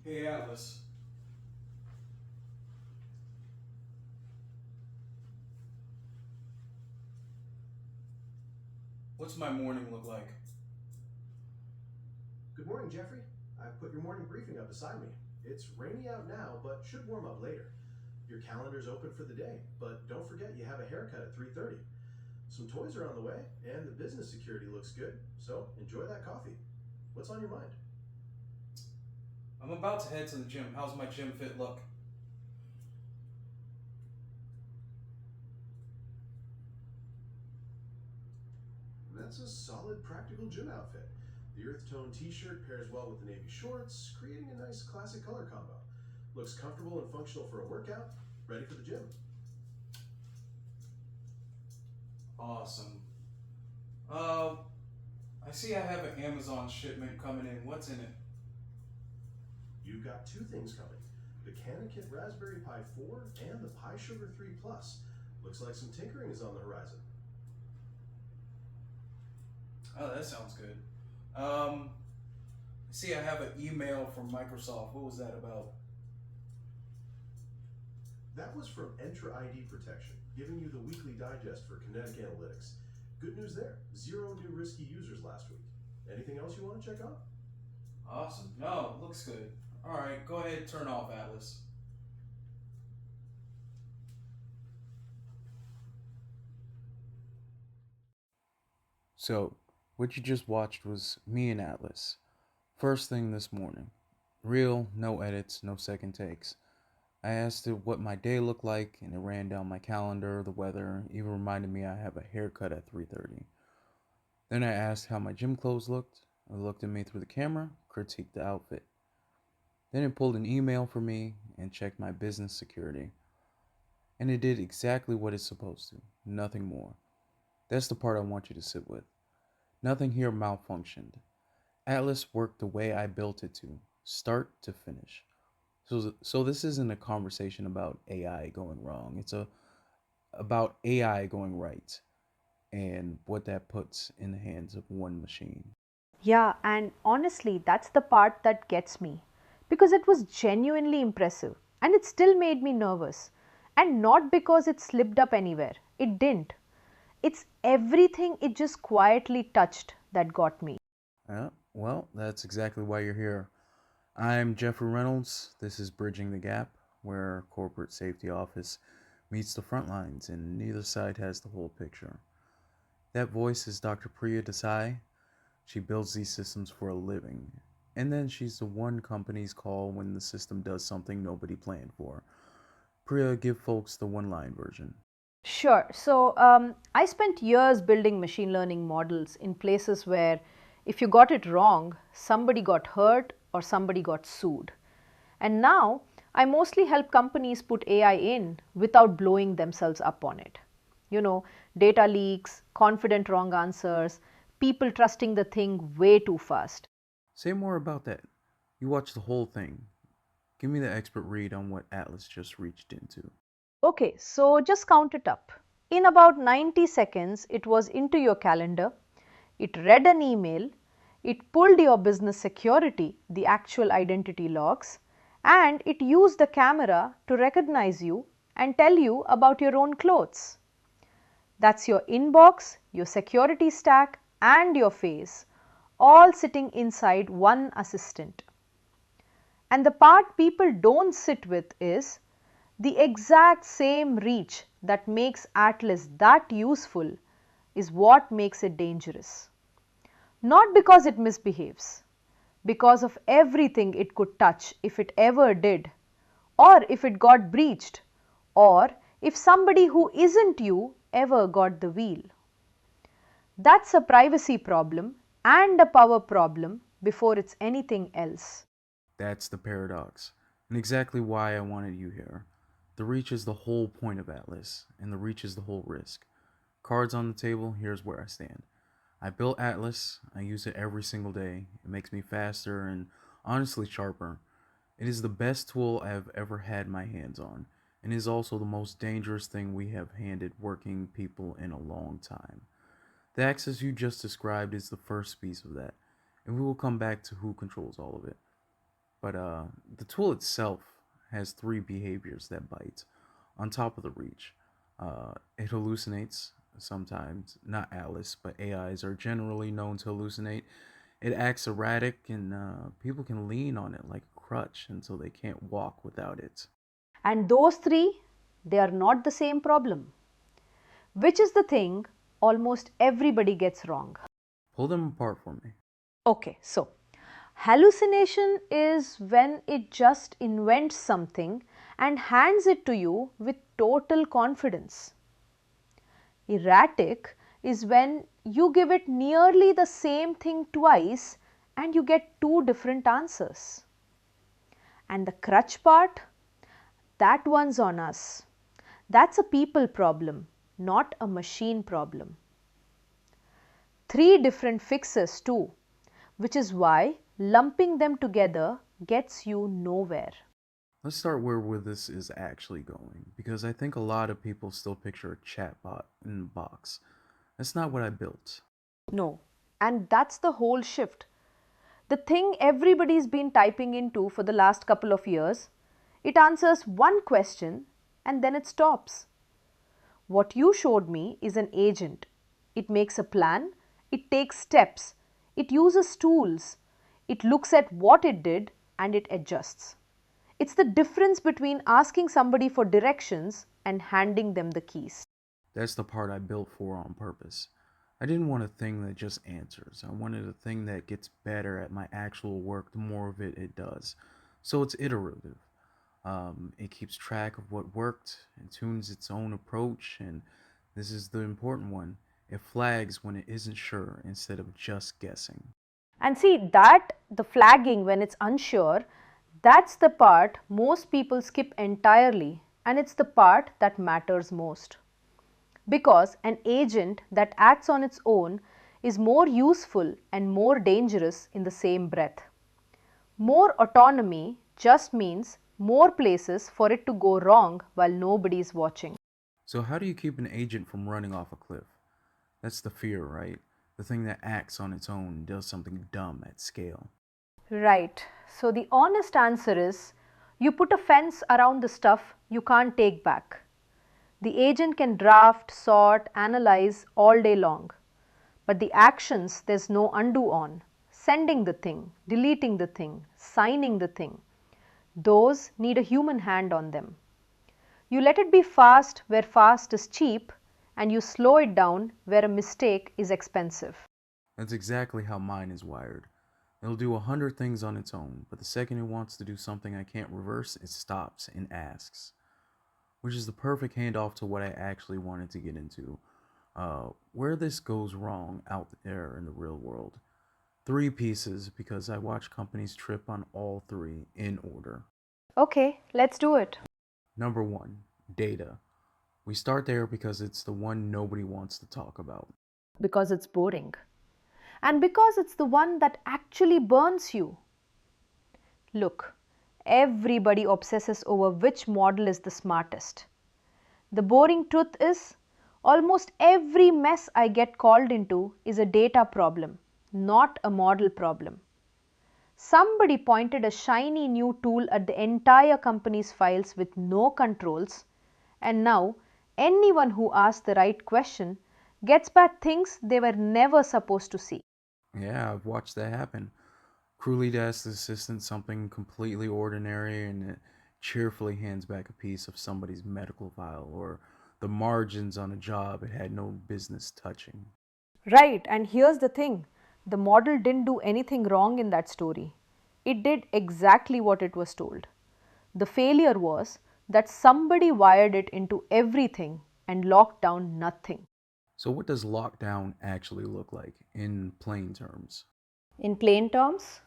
Hey, Atlas. What's my morning look like? Good morning, Jeffrey. I've put your morning briefing up beside me. It's rainy out now, but should warm up later. Your calendar's open for the day, but don't forget you have a haircut at 3:30. Some toys are on the way, and the business security looks good, so enjoy that coffee. What's on your mind? I'm about to head to the gym. How's my gym fit look? That's a solid practical gym outfit. The earth tone t-shirt pairs well with the navy shorts, creating a nice classic color combo. Looks comfortable and functional for a workout. Ready for the gym. Awesome. I see I have an Amazon shipment coming in. What's in it? You've got two things coming: the Cannakit Raspberry Pi 4 and the Pi Sugar 3 Plus. Looks like some tinkering is on the horizon. Oh, that sounds good. I see I have an email from Microsoft. What was that about? That was from Entra ID Protection, giving you the weekly digest for Kinetic Analytics. Good news there: zero new risky users last week. Anything else you want to check on? Awesome. No, looks good. All right, go ahead, turn off Atlas. So, what you just watched was me and Atlas. First thing this morning. Real, no edits, no second takes. I asked it what my day looked like, and it ran down my calendar, the weather, even reminded me I have a haircut at 3:30. Then I asked how my gym clothes looked. It looked at me through the camera, critiqued the outfit. Then it pulled an email for me and checked my business security. And it did exactly what it's supposed to, nothing more. That's the part I want you to sit with. Nothing here malfunctioned. Atlas worked the way I built it to, start to finish. So this isn't a conversation about AI going wrong. It's about AI going right and what that puts in the hands of one machine. Yeah, and honestly, that's the part that gets me because it was genuinely impressive and it still made me nervous. And not because it slipped up anywhere, it didn't. It's everything it just quietly touched that got me. Yeah, well, that's exactly why you're here. I'm Jeffrey Reynolds. This is Bridging the Gap, where corporate safety office meets the front lines and neither side has the whole picture. That voice is Dr. Priya Desai. She builds these systems for a living. And then she's the one companies call when the system does something nobody planned for. Priya, give folks the one line version. Sure. I spent years building machine learning models in places where if you got it wrong, somebody got hurt or somebody got sued. And now I mostly help companies put AI in without blowing themselves up on it. You know, data leaks, confident wrong answers, people trusting the thing way too fast. Say more about that. You watched the whole thing. Give me the expert read on what Atlas just reached into. Okay, so just count it up. In about 90 seconds, it was into your calendar, it read an email, it pulled your business security, the actual identity logs, and it used the camera to recognize you and tell you about your own clothes. That's your inbox, your security stack, and your face, all sitting inside one assistant. And the part people don't sit with is the exact same reach that makes Atlas that useful is what makes it dangerous. Not because it misbehaves, because of everything it could touch if it ever did, or if it got breached, or if somebody who isn't you ever got the wheel. That's a privacy problem and a power problem before it's anything else. That's the paradox, and exactly why I wanted you here. The reach is the whole point of Atlas, and the reach is the whole risk. Cards on the table, here's where I stand. I built Atlas, I use it every single day. It makes me faster and honestly sharper. It is the best tool I have ever had my hands on, and is also the most dangerous thing we have handed working people in a long time. The access you just described is the first piece of that, and we will come back to who controls all of it. But the tool itself has three behaviors that bite on top of the reach. It hallucinates sometimes, not Alice, but AIs are generally known to hallucinate. It acts erratic, and people can lean on it like a crutch until they can't walk without it. And those three, they are not the same problem. Which is the thing almost everybody gets wrong? Pull them apart for me. Okay, so hallucination is when it just invents something and hands it to you with total confidence. Erratic is when you give it nearly the same thing twice and you get two different answers. And the crutch part, that one's on us. That's a people problem, not a machine problem. Three different fixes too, which is why lumping them together gets you nowhere. Let's start where this is actually going, because I think a lot of people still picture a chatbot in a box. That's not what I built. No, and that's the whole shift. The thing everybody's been typing into for the last couple of years, it answers one question and then it stops. What you showed me is an agent. It makes a plan, it takes steps, it uses tools, it looks at what it did and it adjusts. It's the difference between asking somebody for directions and handing them the keys. That's the part I built for on purpose. I didn't want a thing that just answers. I wanted a thing that gets better at my actual work the more of it does. So it's iterative. It keeps track of what worked and tunes its own approach, and this is the important one. It flags when it isn't sure instead of just guessing. And see that the flagging when it's unsure, that's the part most people skip entirely and it's the part that matters most. Because an agent that acts on its own is more useful and more dangerous in the same breath. More autonomy just means more places for it to go wrong while nobody is watching. So, how do you keep an agent from running off a cliff? That's the fear, right? The thing that acts on its own and does something dumb at scale. Right. So the honest answer is you put a fence around the stuff you can't take back. The agent can draft, sort, analyze all day long. But the actions there's no undo on. Sending the thing, deleting the thing, signing the thing. Those need a human hand on them. You let it be fast where fast is cheap and you slow it down where a mistake is expensive. That's exactly how mine is wired. It'll do 100 things on its own, but the second it wants to do something I can't reverse, it stops and asks. Which is the perfect handoff to what I actually wanted to get into. Where this goes wrong out there in the real world. Three pieces because I watch companies trip on all three in order. Okay, let's do it. Number one, data. We start there because it's the one nobody wants to talk about. Because it's boring. And because it's the one that actually burns you. Look, everybody obsesses over which model is the smartest. The boring truth is, almost every mess I get called into is a data problem, not a model problem. Somebody pointed a shiny new tool at the entire company's files with no controls, and now anyone who asks the right question gets back things they were never supposed to see. Yeah, I've watched that happen. Crew lead asks the assistant something completely ordinary and it cheerfully hands back a piece of somebody's medical file or the margins on a job it had no business touching. Right, and here's the thing, the model didn't do anything wrong in that story. It did exactly what it was told. The failure was that somebody wired it into everything and locked down nothing. So, what does lockdown actually look like in plain terms? In plain terms,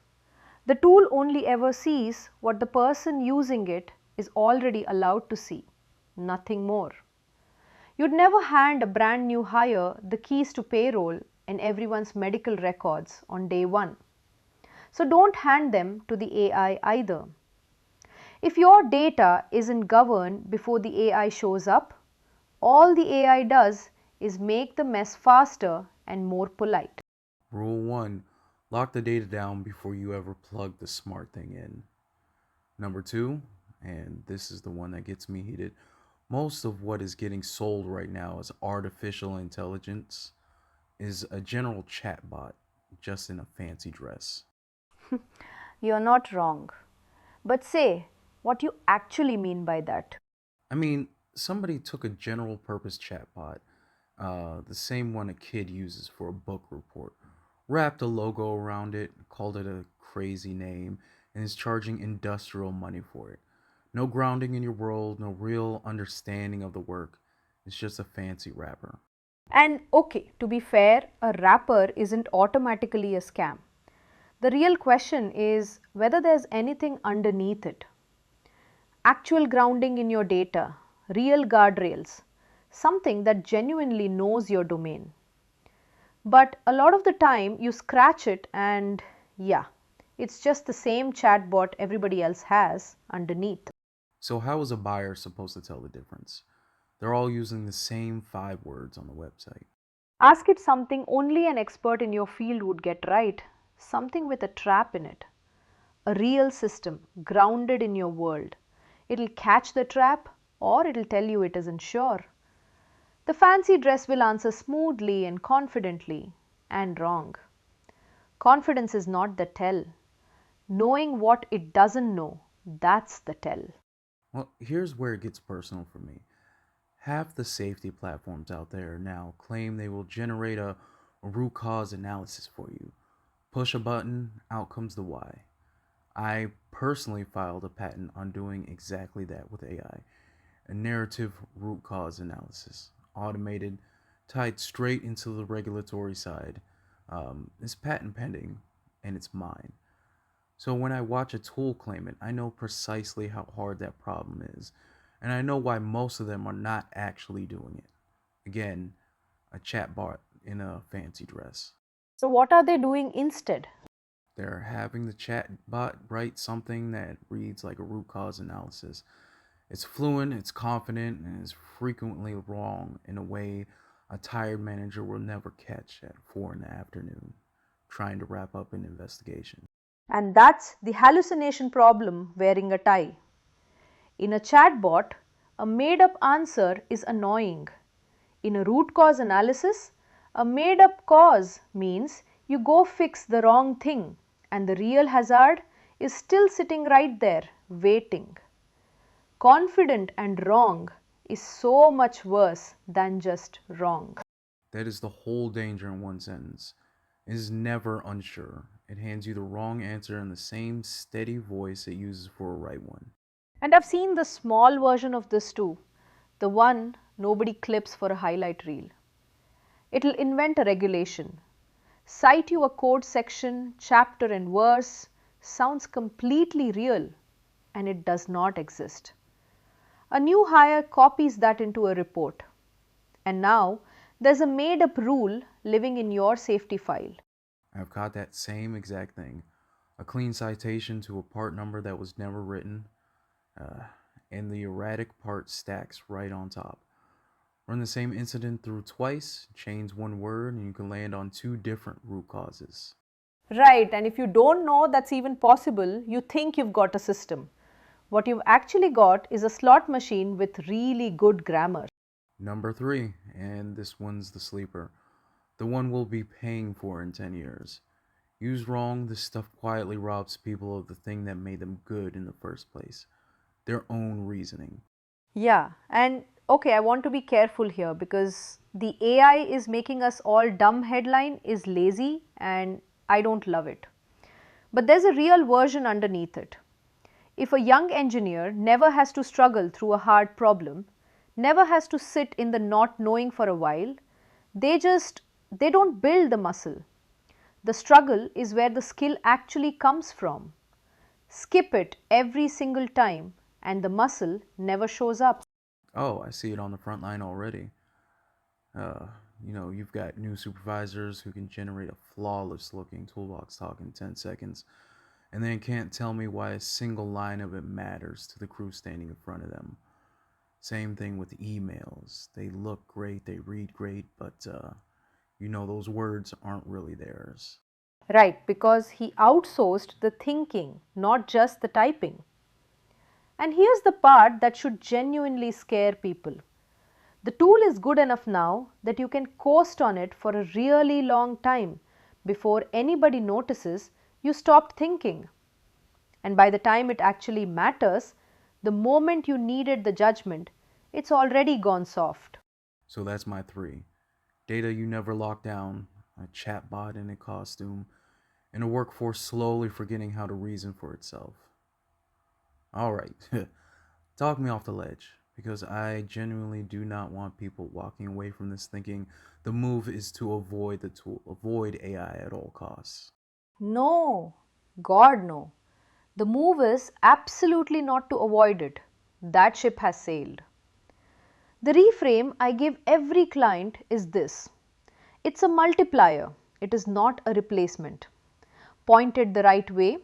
the tool only ever sees what the person using it is already allowed to see, nothing more. You'd never hand a brand new hire the keys to payroll and everyone's medical records on day one. So don't hand them to the AI either. If your data isn't governed before the AI shows up, all the AI does is make the mess faster and more polite. Rule 1, lock the data down before you ever plug the smart thing in. Number two, and this is the one that gets me heated, most of what is getting sold right now as artificial intelligence is a general chatbot just in a fancy dress. You're not wrong. But say what you actually mean by that. I mean, somebody took a general purpose chatbot, the same one a kid uses for a book report, wrapped a logo around it, called it a crazy name, and is charging industrial money for it. No grounding in your world, no real understanding of the work. It's just a fancy wrapper. And okay, to be fair, a wrapper isn't automatically a scam. The real question is whether there's anything underneath it. Actual grounding in your data, real guardrails, something that genuinely knows your domain. But a lot of the time you scratch it and yeah, it's just the same chatbot everybody else has underneath. So, how is a buyer supposed to tell the difference? They're all using the same 5 words on the website. Ask it something only an expert in your field would get right, something with a trap in it. A real system grounded in your world. It'll catch the trap or it'll tell you it isn't sure. The fancy dress will answer smoothly and confidently, and wrong. Confidence is not the tell. Knowing what it doesn't know, that's the tell. Well, here's where it gets personal for me. Half the safety platforms out there now claim they will generate a root cause analysis for you. Push a button, out comes the why. I personally filed a patent on doing exactly that with AI, a narrative root cause analysis, automated, tied straight into the regulatory side. It's patent pending, and it's mine. So when I watch a tool claim it, I know precisely how hard that problem is, and I know why most of them are not actually doing it. Again, a chatbot in a fancy dress. So, what are they doing instead? They're having the chatbot write something that reads like a root cause analysis. It's fluent, it's confident, and is frequently wrong in a way a tired manager will never catch at 4 in the afternoon, trying to wrap up an investigation. And that's the hallucination problem wearing a tie. In a chatbot, a made up answer is annoying. In a root cause analysis, a made up cause means you go fix the wrong thing and the real hazard is still sitting right there waiting. Confident and wrong is so much worse than just wrong. That is the whole danger in one sentence. It is never unsure. It hands you the wrong answer in the same steady voice it uses for a right one. And I've seen the small version of this too, the one nobody clips for a highlight reel. It'll invent a regulation, cite you a code section, chapter, and verse, sounds completely real, and it does not exist. A new hire copies that into a report, and now there's a made up rule living in your safety file. I've caught that same exact thing. A clean citation to a part number that was never written, uh, and the erratic part stacks right on top. Run the same incident through twice, change one word, and you can land on 2 different root causes. Right, and if you don't know that's even possible, you think you've got a system. What you've actually got is a slot machine with really good grammar. Number 3, and this one's the sleeper. The one we'll be paying for in 10 years. Used wrong, this stuff quietly robs people of the thing that made them good in the first place, their own reasoning. Yeah, and okay, I want to be careful here because the AI is making us all dumb headline is lazy and I don't love it. But there's a real version underneath it. If a young engineer never has to struggle through a hard problem, never has to sit in the not knowing for a while, they don't build the muscle. The struggle is where the skill actually comes from. Skip it every single time and the muscle never shows up. Oh, I see it on the front line already. Uh, you've got new supervisors who can generate a flawless looking toolbox talk in 10 seconds, and then can't tell me why a single line of it matters to the crew standing in front of them. Same thing with emails. They look great, they read great, but those words aren't really theirs. Right, because he outsourced the thinking, not just the typing. And here's the part that should genuinely scare people. The tool is good enough now that you can coast on it for a really long time before anybody notices you stopped thinking. And by the time it actually matters, the moment you needed the judgment, it's already gone soft. So that's my three: data you never lock down, a chatbot in a costume, and a workforce slowly forgetting how to reason for itself. All right, talk me off the ledge, because I genuinely do not want people walking away from this thinking the move is to avoid the tool, avoid AI at all costs. No, God, no. The move is absolutely not to avoid it. That ship has sailed. The reframe I give every client is this: it's a multiplier, it is not a replacement. Pointed the right way,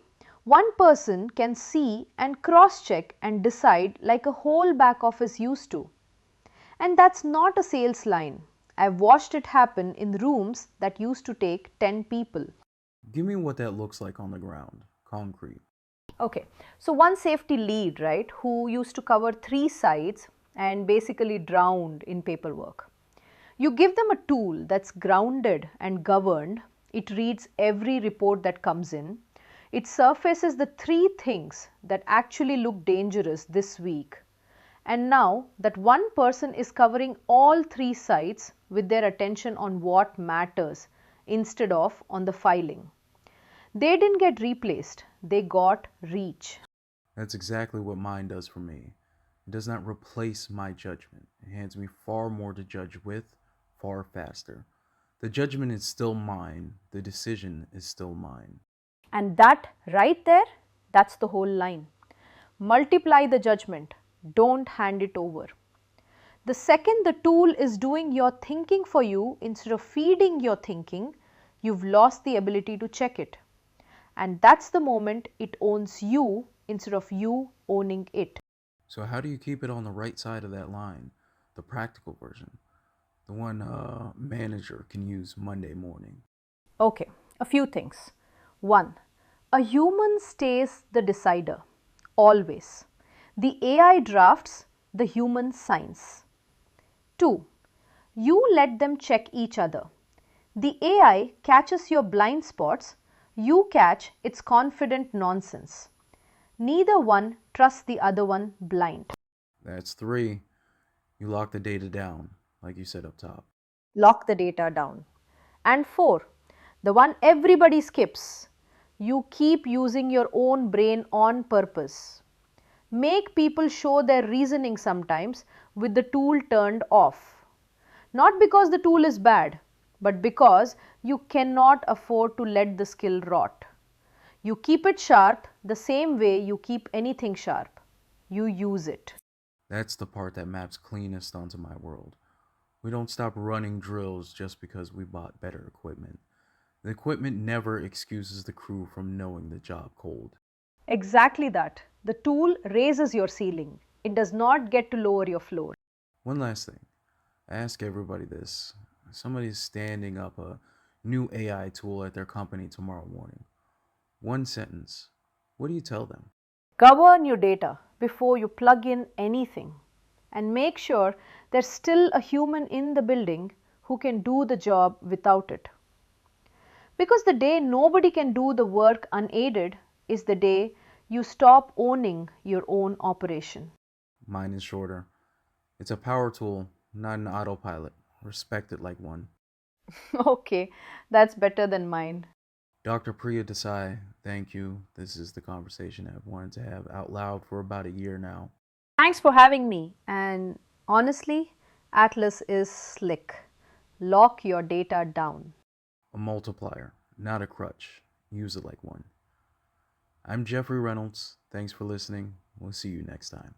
one person can see and cross check and decide like a whole back office used to. And that's not a sales line. I've watched it happen in rooms that used to take 10 people. Give me what that looks like on the ground, concrete. Okay, so one safety lead, right, who used to cover 3 sites and basically drowned in paperwork. You give them a tool that's grounded and governed, it reads every report that comes in, it surfaces the 3 things that actually look dangerous this week. And now that one person is covering all 3 sites with their attention on what matters instead of on the filing. They didn't get replaced, they got reach. That's exactly what mine does for me. It does not replace my judgment. It hands me far more to judge with, far faster. The judgment is still mine, the decision is still mine. And that right there, that's the whole line. Multiply the judgment, don't hand it over. The second the tool is doing your thinking for you instead of feeding your thinking, you've lost the ability to check it. And that's the moment it owns you instead of you owning it. So, how do you keep it on the right side of that line? The practical version, the one a manager can use Monday morning. Okay, a few things. 1. A human stays the decider, always. The AI drafts, the human signs. 2. You let them check each other. The AI catches your blind spots, you catch its confident nonsense. Neither one trusts the other one blind. That's three. You lock the data down, like you said up top. Lock the data down. And 4, the one everybody skips. You keep using your own brain on purpose. Make people show their reasoning sometimes with the tool turned off. Not because the tool is bad, but because you cannot afford to let the skill rot. You keep it sharp the same way you keep anything sharp. You use it. That's the part that maps cleanest onto my world. We don't stop running drills just because we bought better equipment. The equipment never excuses the crew from knowing the job cold. Exactly that. The tool raises your ceiling. It does not get to lower your floor. One last thing. I ask everybody this. Somebody's standing up a new AI tool at their company tomorrow morning. One sentence. What do you tell them? Govern your data before you plug in anything, and make sure there's still a human in the building who can do the job without it. Because the day nobody can do the work unaided is the day you stop owning your own operation. Mine is shorter. It's a power tool, not an autopilot. Respect it like one. Okay, that's better than mine. Dr. Priya Desai, thank you. This is the conversation I've wanted to have out loud for about a year now. Thanks for having me. And honestly, Atlas is slick. Lock your data down. A multiplier, not a crutch. Use it like one. I'm Jeffrey Reynolds. Thanks for listening. We'll see you next time.